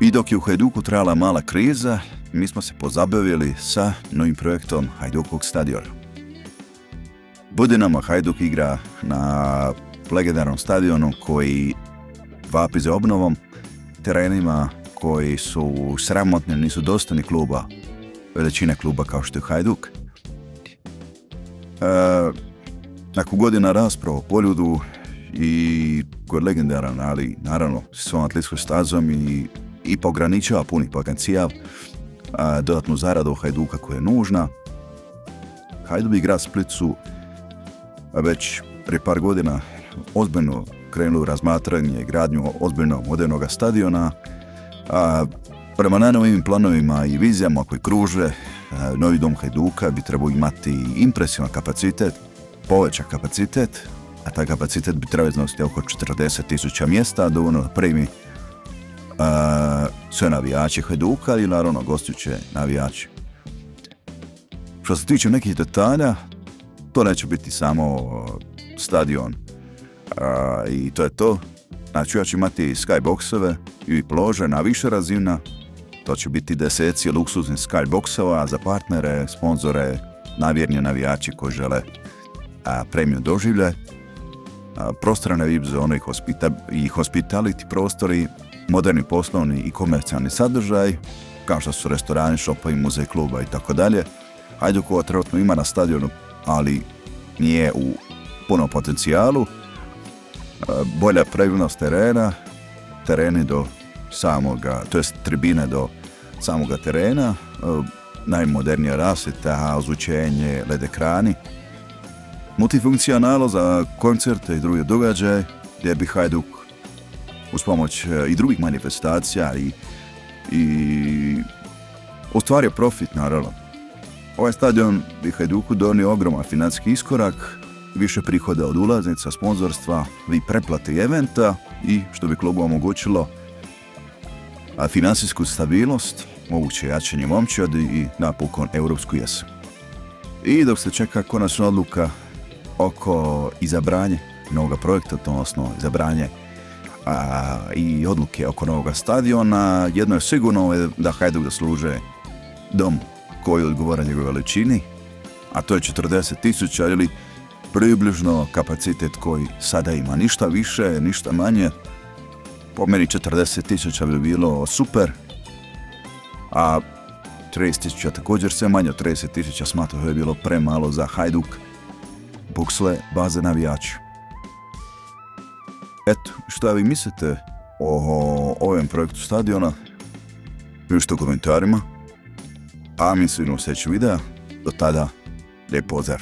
I dok je u Hajduku trajala mala kriza, mi smo se pozabavili sa novim projektom Hajdukovog stadiona. Godinama Hajduk igra na legendarnom stadionu koji vapi za obnovom, terenima koji su sramotni, nisu dostojni kluba, veličine kluba kao što je Hajduk. Nakon godina rasprava o Poljudu i koji je legendaran, ali naravno s svojom atletskom stazom i ograničava puni potencijal, dodatnu zaradu Hajduka koja je nužna. Hajduk i grad Split su već prije par godina ozbiljno krenuli u razmatranje i gradnju ozbiljnog modernog stadiona. Prema najnovim planovima i vizijama koji kruže, novi dom Hajduka bi trebao imati impresivan kapacitet, povećan kapacitet, a taj kapacitet bi trebao iznositi oko 40,000 mjesta, dovoljno da primi sve navijače Hajduka i naravno gostujuće navijače. Što se tiče nekih detalja, to neće biti samo stadion i to je to. Znači, ja ću imati skyboxove i polože na više razina. To će biti deseci luksuznih skyboxova za partnere, sponzore, navjerni navijači koji žele premium doživljaj. Prostorane VIP zone i hospitality prostori, moderni poslovni i komercijalni sadržaj, kao što su restorani, šopovi, muzej, kluba i tako dalje. Hajdukova trenutno ima na stadionu, ali nije u punom potencijalu. Bolja pravilnost tereni do samoga, to jest tribine do samoga terena, najmodernija rasvjeta, ozvučenje, LED ekrani, multifunkcionalno za koncerte i druge događaje, gdje bi Hajduk uz pomoć i drugih manifestacija i ostvario profit, naravno. Ovaj stadion bi Hajduku donio ogroman financijski iskorak, više prihoda od ulaznica, sponzorstva i pretplate eventa i što bi klubu omogućilo financijsku stabilnost, moguće jačanje momčadi i napokon europsku jesen. I dok se čeka konačna odluka oko izabranje novog projekta, odnosno izabranje i odluke oko novog stadiona, jedno je sigurno da Hajduk zaslužuje dom koji odgovara njegove veličini, a to je 40,000 ili približno kapacitet koji sada ima. Ništa više, ništa manje. Po meni 40,000 bi bilo super, a 30,000 također sve manje od 30,000 smatram da je bilo premalo za Hajduk, buksle, baze navijača. Eto, šta vi mislite o ovom projektu stadiona? Pišite u komentarima. A mi se vidimo u sljedećem videa. Do tada, lijep pozdrav!